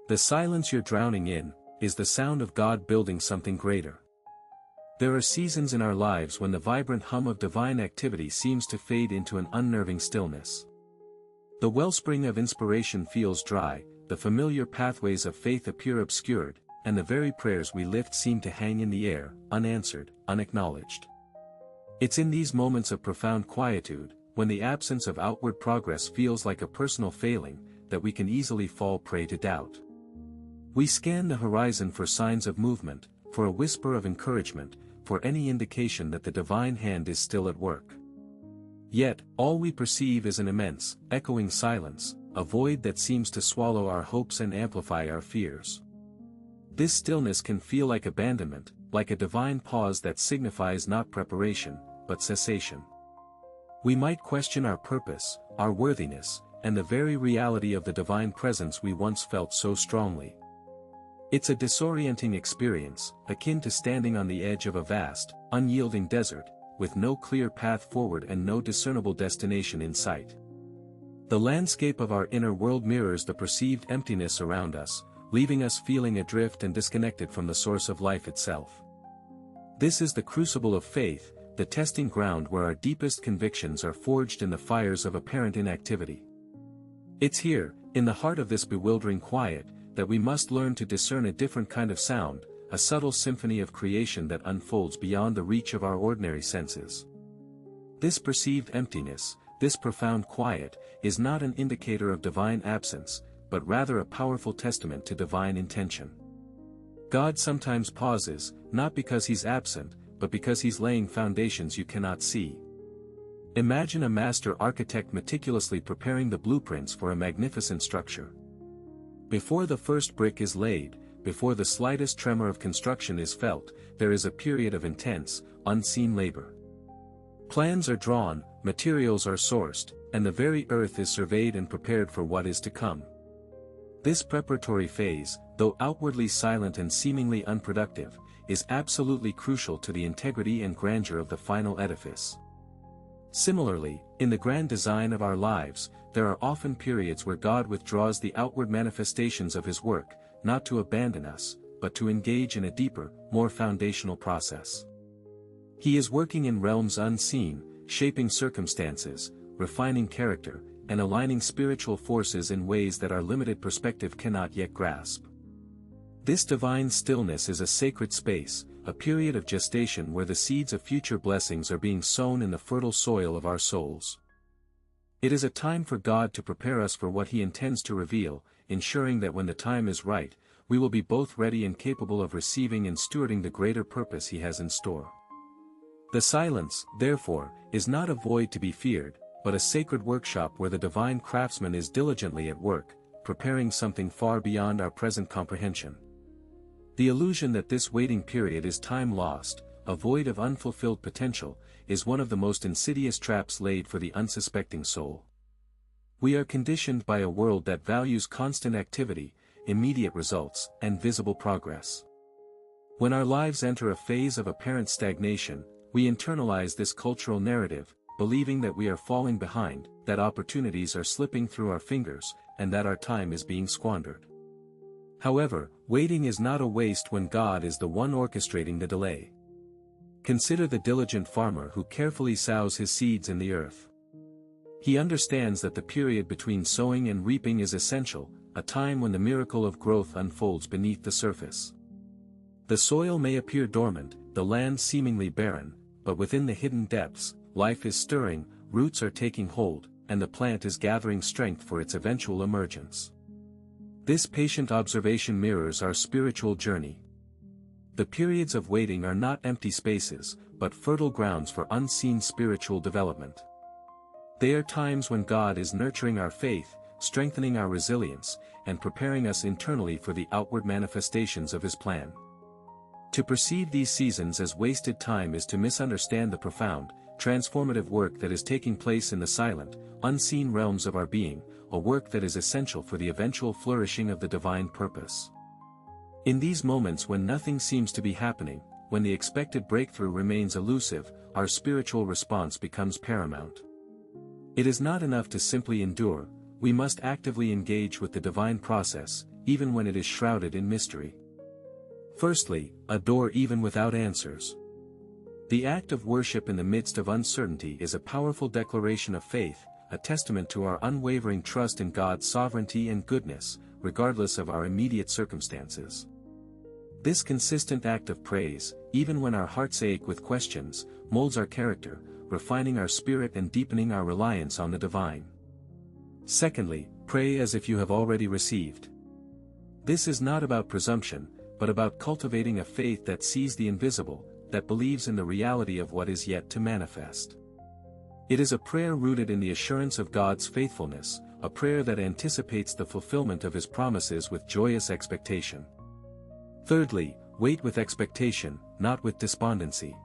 The silence you're drowning in is the sound of God building something greater. There are seasons in our lives when the vibrant hum of divine activity seems to fade into an unnerving stillness. The wellspring of inspiration feels dry, the familiar pathways of faith appear obscured, and the very prayers we lift seem to hang in the air, unanswered, unacknowledged. It's in these moments of profound quietude, when the absence of outward progress feels like a personal failing, that we can easily fall prey to doubt. We scan the horizon for signs of movement, for a whisper of encouragement, for any indication that the divine hand is still at work. Yet, all we perceive is an immense, echoing silence, a void that seems to swallow our hopes and amplify our fears. This stillness can feel like abandonment, like a divine pause that signifies not preparation, but cessation. We might question our purpose, our worthiness, and the very reality of the divine presence we once felt so strongly. It's a disorienting experience, akin to standing on the edge of a vast, unyielding desert, with no clear path forward and no discernible destination in sight. The landscape of our inner world mirrors the perceived emptiness around us, leaving us feeling adrift and disconnected from the source of life itself. This is the crucible of faith, the testing ground where our deepest convictions are forged in the fires of apparent inactivity. It's here, in the heart of this bewildering quiet, that we must learn to discern a different kind of sound, a subtle symphony of creation that unfolds beyond the reach of our ordinary senses. This perceived emptiness, this profound quiet, is not an indicator of divine absence, but rather a powerful testament to divine intention. God sometimes pauses, not because he's absent, but because he's laying foundations you cannot see. Imagine a master architect meticulously preparing the blueprints for a magnificent structure. Before the first brick is laid, before the slightest tremor of construction is felt, there is a period of intense, unseen labor. Plans are drawn, materials are sourced, and the very earth is surveyed and prepared for what is to come. This preparatory phase, though outwardly silent and seemingly unproductive, is absolutely crucial to the integrity and grandeur of the final edifice. Similarly, in the grand design of our lives, there are often periods where God withdraws the outward manifestations of his work, not to abandon us, but to engage in a deeper, more foundational process. He is working in realms unseen, shaping circumstances, refining character, and aligning spiritual forces in ways that our limited perspective cannot yet grasp. This divine stillness is a sacred space, a period of gestation where the seeds of future blessings are being sown in the fertile soil of our souls. It is a time for God to prepare us for what he intends to reveal, ensuring that when the time is right, we will be both ready and capable of receiving and stewarding the greater purpose he has in store. The silence, therefore, is not a void to be feared, but a sacred workshop where the divine craftsman is diligently at work, preparing something far beyond our present comprehension. The illusion that this waiting period is time lost, a void of unfulfilled potential, is one of the most insidious traps laid for the unsuspecting soul. We are conditioned by a world that values constant activity, immediate results, and visible progress. When our lives enter a phase of apparent stagnation, we internalize this cultural narrative, believing that we are falling behind, that opportunities are slipping through our fingers, and that our time is being squandered. However, waiting is not a waste when God is the one orchestrating the delay. Consider the diligent farmer who carefully sows his seeds in the earth. He understands that the period between sowing and reaping is essential, a time when the miracle of growth unfolds beneath the surface. The soil may appear dormant, the land seemingly barren, but within the hidden depths, life is stirring, roots are taking hold, and the plant is gathering strength for its eventual emergence. This patient observation mirrors our spiritual journey. The periods of waiting are not empty spaces, but fertile grounds for unseen spiritual development. They are times when God is nurturing our faith, strengthening our resilience, and preparing us internally for the outward manifestations of his plan. To perceive these seasons as wasted time is to misunderstand the profound, transformative work that is taking place in the silent, unseen realms of our being, a work that is essential for the eventual flourishing of the divine purpose. In these moments when nothing seems to be happening, when the expected breakthrough remains elusive, our spiritual response becomes paramount. It is not enough to simply endure, we must actively engage with the divine process, even when it is shrouded in mystery. Firstly, adore even without answers. The act of worship in the midst of uncertainty is a powerful declaration of faith, a testament to our unwavering trust in God's sovereignty and goodness, regardless of our immediate circumstances. This consistent act of praise, even when our hearts ache with questions, molds our character, refining our spirit and deepening our reliance on the divine. Secondly, pray as if you have already received. This is not about presumption, but about cultivating a faith that sees the invisible, that believes in the reality of what is yet to manifest. It is a prayer rooted in the assurance of God's faithfulness, a prayer that anticipates the fulfillment of His promises with joyous expectation. Thirdly, wait with expectation, not with despondency.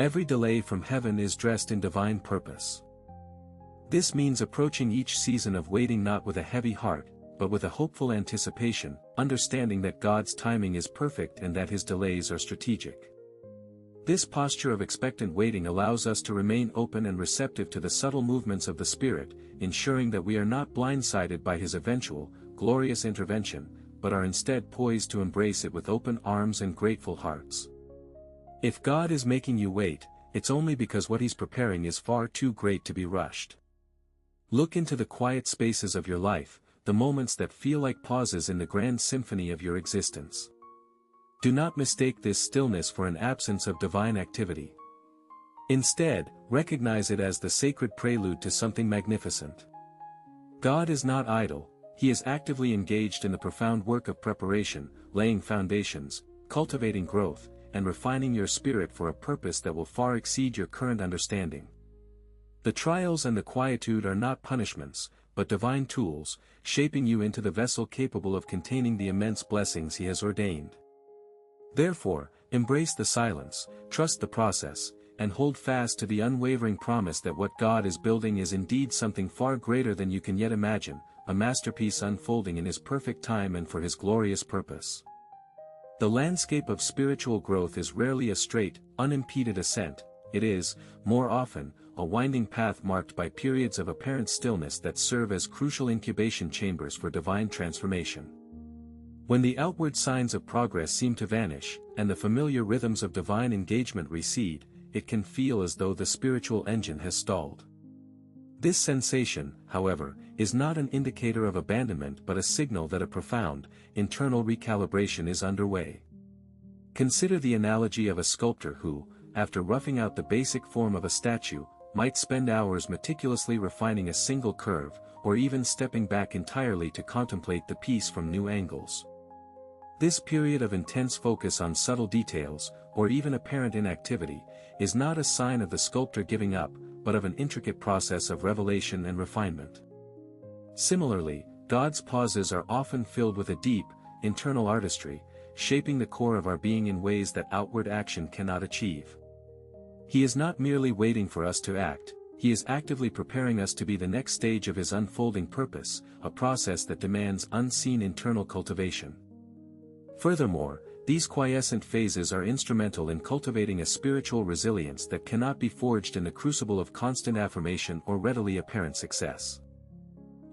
Every delay from heaven is dressed in divine purpose. This means approaching each season of waiting not with a heavy heart, but with a hopeful anticipation, understanding that God's timing is perfect and that His delays are strategic. This posture of expectant waiting allows us to remain open and receptive to the subtle movements of the Spirit, ensuring that we are not blindsided by His eventual, glorious intervention, but are instead poised to embrace it with open arms and grateful hearts. If God is making you wait, it's only because what He's preparing is far too great to be rushed. Look into the quiet spaces of your life, the moments that feel like pauses in the grand symphony of your existence. Do not mistake this stillness for an absence of divine activity. Instead, recognize it as the sacred prelude to something magnificent. God is not idle, He is actively engaged in the profound work of preparation, laying foundations, cultivating growth, and refining your spirit for a purpose that will far exceed your current understanding. The trials and the quietude are not punishments, but divine tools, shaping you into the vessel capable of containing the immense blessings He has ordained. Therefore, embrace the silence, trust the process, and hold fast to the unwavering promise that what God is building is indeed something far greater than you can yet imagine, a masterpiece unfolding in His perfect time and for His glorious purpose. The landscape of spiritual growth is rarely a straight, unimpeded ascent, it is, more often, a winding path marked by periods of apparent stillness that serve as crucial incubation chambers for divine transformation. When the outward signs of progress seem to vanish, and the familiar rhythms of divine engagement recede, it can feel as though the spiritual engine has stalled. This sensation, however, is not an indicator of abandonment but a signal that a profound, internal recalibration is underway. Consider the analogy of a sculptor who, after roughing out the basic form of a statue, might spend hours meticulously refining a single curve, or even stepping back entirely to contemplate the piece from new angles. This period of intense focus on subtle details, or even apparent inactivity, is not a sign of the sculptor giving up, but of an intricate process of revelation and refinement. Similarly, God's pauses are often filled with a deep, internal artistry, shaping the core of our being in ways that outward action cannot achieve. He is not merely waiting for us to act, He is actively preparing us to be the next stage of His unfolding purpose, a process that demands unseen internal cultivation. Furthermore, these quiescent phases are instrumental in cultivating a spiritual resilience that cannot be forged in the crucible of constant affirmation or readily apparent success.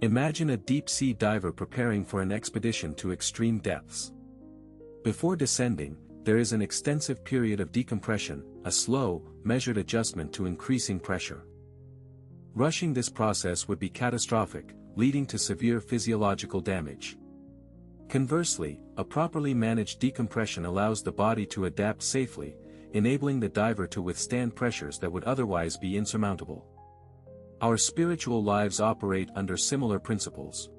Imagine a deep-sea diver preparing for an expedition to extreme depths. Before descending, there is an extensive period of decompression, a slow, measured adjustment to increasing pressure. Rushing this process would be catastrophic, leading to severe physiological damage. Conversely, a properly managed decompression allows the body to adapt safely, enabling the diver to withstand pressures that would otherwise be insurmountable. Our spiritual lives operate under similar principles.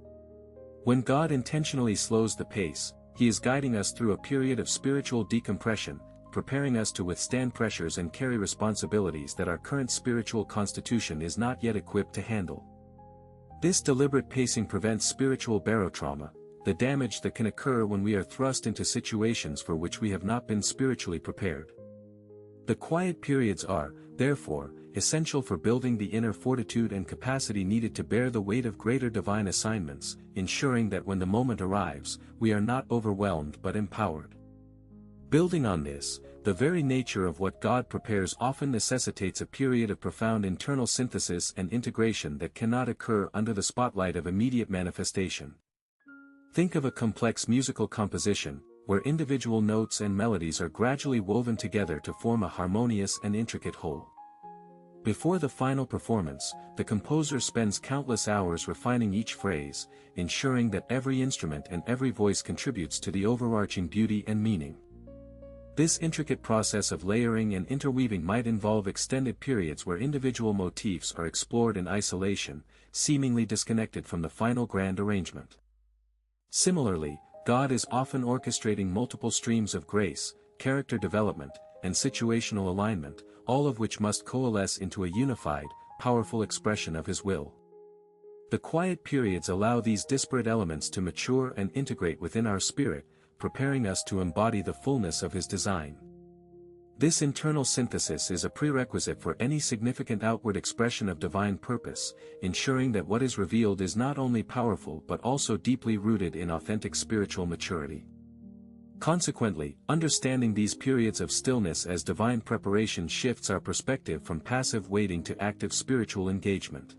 When God intentionally slows the pace, He is guiding us through a period of spiritual decompression, preparing us to withstand pressures and carry responsibilities that our current spiritual constitution is not yet equipped to handle. This deliberate pacing prevents spiritual barotrauma, the damage that can occur when we are thrust into situations for which we have not been spiritually prepared. The quiet periods are, therefore, essential for building the inner fortitude and capacity needed to bear the weight of greater divine assignments, ensuring that when the moment arrives, we are not overwhelmed but empowered. Building on this, the very nature of what God prepares often necessitates a period of profound internal synthesis and integration that cannot occur under the spotlight of immediate manifestation. Think of a complex musical composition, where individual notes and melodies are gradually woven together to form a harmonious and intricate whole. Before the final performance, the composer spends countless hours refining each phrase, ensuring that every instrument and every voice contributes to the overarching beauty and meaning. This intricate process of layering and interweaving might involve extended periods where individual motifs are explored in isolation, seemingly disconnected from the final grand arrangement. Similarly, God is often orchestrating multiple streams of grace, character development, and situational alignment, all of which must coalesce into a unified, powerful expression of His will. The quiet periods allow these disparate elements to mature and integrate within our spirit, preparing us to embody the fullness of His design. This internal synthesis is a prerequisite for any significant outward expression of divine purpose, ensuring that what is revealed is not only powerful but also deeply rooted in authentic spiritual maturity. Consequently, understanding these periods of stillness as divine preparation shifts our perspective from passive waiting to active spiritual engagement.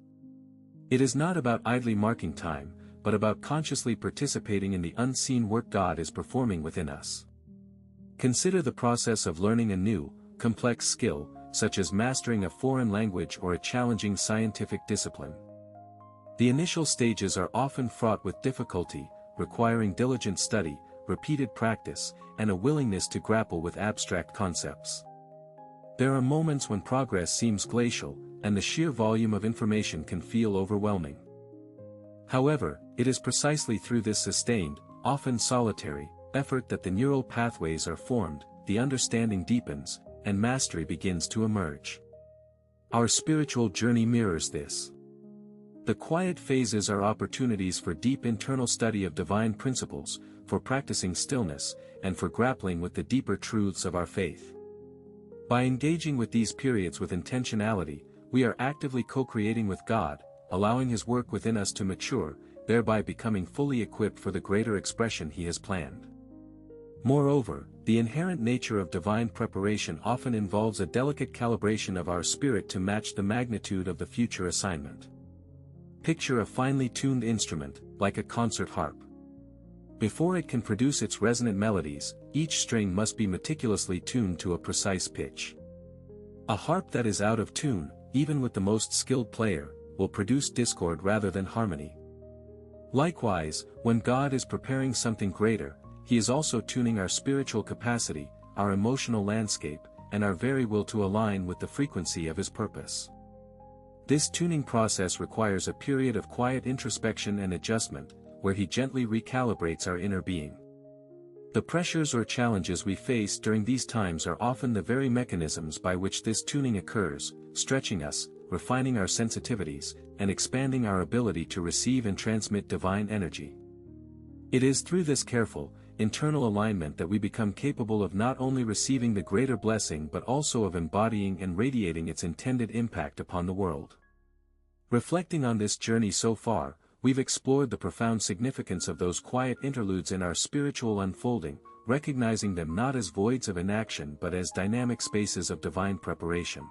It is not about idly marking time, but about consciously participating in the unseen work God is performing within us. Consider the process of learning a new, complex skill, such as mastering a foreign language or a challenging scientific discipline. The initial stages are often fraught with difficulty, requiring diligent study, repeated practice, and a willingness to grapple with abstract concepts. There are moments when progress seems glacial, and the sheer volume of information can feel overwhelming. However, it is precisely through this sustained, often solitary, effort that the neural pathways are formed, the understanding deepens, and mastery begins to emerge. Our spiritual journey mirrors this. The quiet phases are opportunities for deep internal study of divine principles, for practicing stillness, and for grappling with the deeper truths of our faith. By engaging with these periods with intentionality, we are actively co-creating with God, allowing His work within us to mature, thereby becoming fully equipped for the greater expression He has planned. Moreover, the inherent nature of divine preparation often involves a delicate calibration of our spirit to match the magnitude of the future assignment. Picture a finely tuned instrument, like a concert harp. Before it can produce its resonant melodies, each string must be meticulously tuned to a precise pitch. A harp that is out of tune, even with the most skilled player, will produce discord rather than harmony. Likewise, when God is preparing something greater, He is also tuning our spiritual capacity, our emotional landscape, and our very will to align with the frequency of His purpose. This tuning process requires a period of quiet introspection and adjustment, where He gently recalibrates our inner being. The pressures or challenges we face during these times are often the very mechanisms by which this tuning occurs, stretching us, refining our sensitivities, and expanding our ability to receive and transmit divine energy. It is through this careful, internal alignment that we become capable of not only receiving the greater blessing but also of embodying and radiating its intended impact upon the world. Reflecting on this journey so far, we've explored the profound significance of those quiet interludes in our spiritual unfolding, recognizing them not as voids of inaction but as dynamic spaces of divine preparation.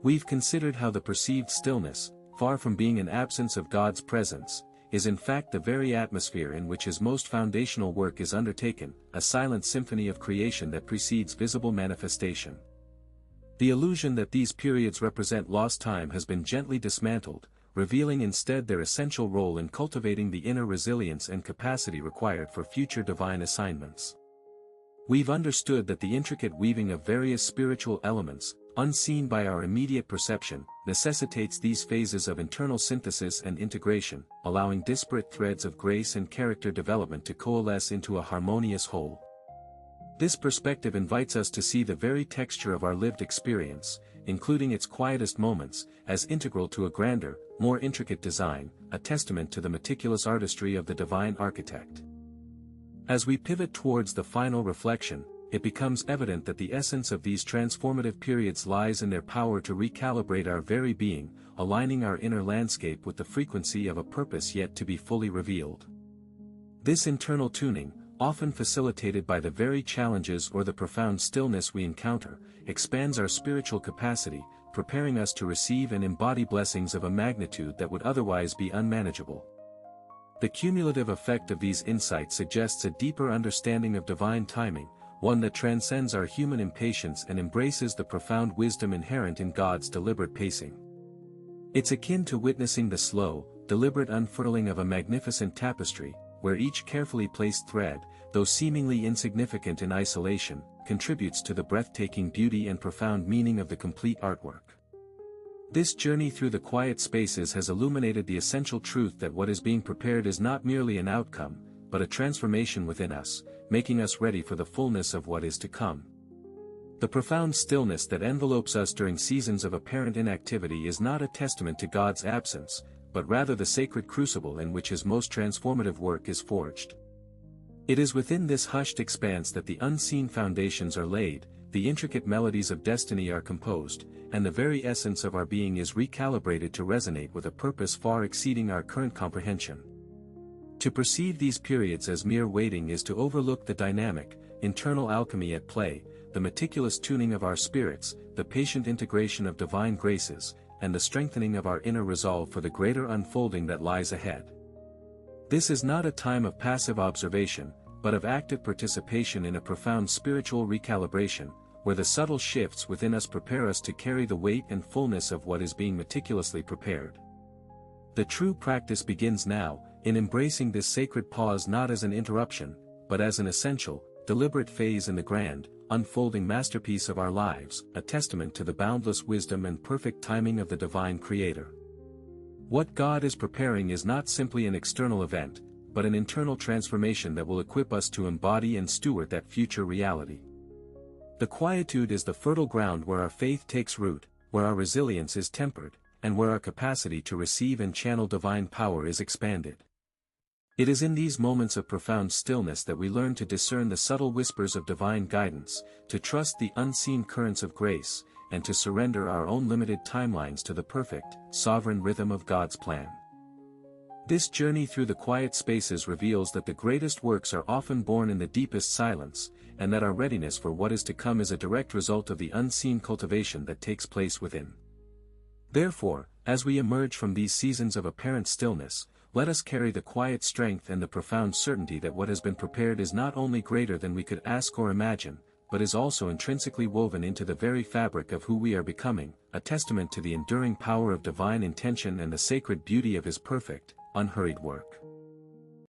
We've considered how the perceived stillness, far from being an absence of God's presence, is in fact the very atmosphere in which His most foundational work is undertaken, a silent symphony of creation that precedes visible manifestation. The illusion that these periods represent lost time has been gently dismantled, revealing instead their essential role in cultivating the inner resilience and capacity required for future divine assignments. We've understood that the intricate weaving of various spiritual elements, unseen by our immediate perception, necessitates these phases of internal synthesis and integration, allowing disparate threads of grace and character development to coalesce into a harmonious whole. This perspective invites us to see the very texture of our lived experience, including its quietest moments, as integral to a grander, more intricate design, a testament to the meticulous artistry of the divine architect. As we pivot towards the final reflection, it becomes evident that the essence of these transformative periods lies in their power to recalibrate our very being, aligning our inner landscape with the frequency of a purpose yet to be fully revealed. This internal tuning, often facilitated by the very challenges or the profound stillness we encounter, expands our spiritual capacity, preparing us to receive and embody blessings of a magnitude that would otherwise be unmanageable. The cumulative effect of these insights suggests a deeper understanding of divine timing, one that transcends our human impatience and embraces the profound wisdom inherent in God's deliberate pacing. It's akin to witnessing the slow, deliberate unfurling of a magnificent tapestry, where each carefully placed thread, though seemingly insignificant in isolation, contributes to the breathtaking beauty and profound meaning of the complete artwork. This journey through the quiet spaces has illuminated the essential truth that what is being prepared is not merely an outcome, but a transformation within us, making us ready for the fullness of what is to come. The profound stillness that envelopes us during seasons of apparent inactivity is not a testament to God's absence, but rather the sacred crucible in which His most transformative work is forged. It is within this hushed expanse that the unseen foundations are laid, the intricate melodies of destiny are composed, and the very essence of our being is recalibrated to resonate with a purpose far exceeding our current comprehension. To perceive these periods as mere waiting is to overlook the dynamic, internal alchemy at play, the meticulous tuning of our spirits, the patient integration of divine graces, and the strengthening of our inner resolve for the greater unfolding that lies ahead. This is not a time of passive observation, but of active participation in a profound spiritual recalibration, where the subtle shifts within us prepare us to carry the weight and fullness of what is being meticulously prepared. The true practice begins now, in embracing this sacred pause not as an interruption, but as an essential, deliberate phase in the grand, unfolding masterpiece of our lives, a testament to the boundless wisdom and perfect timing of the divine Creator. What God is preparing is not simply an external event, but an internal transformation that will equip us to embody and steward that future reality. The quietude is the fertile ground where our faith takes root, where our resilience is tempered, and where our capacity to receive and channel divine power is expanded. It is in these moments of profound stillness that we learn to discern the subtle whispers of divine guidance, to trust the unseen currents of grace, and to surrender our own limited timelines to the perfect, sovereign rhythm of God's plan. This journey through the quiet spaces reveals that the greatest works are often born in the deepest silence, and that our readiness for what is to come is a direct result of the unseen cultivation that takes place within. Therefore, as we emerge from these seasons of apparent stillness, let us carry the quiet strength and the profound certainty that what has been prepared is not only greater than we could ask or imagine, but is also intrinsically woven into the very fabric of who we are becoming, a testament to the enduring power of divine intention and the sacred beauty of His perfect, unhurried work.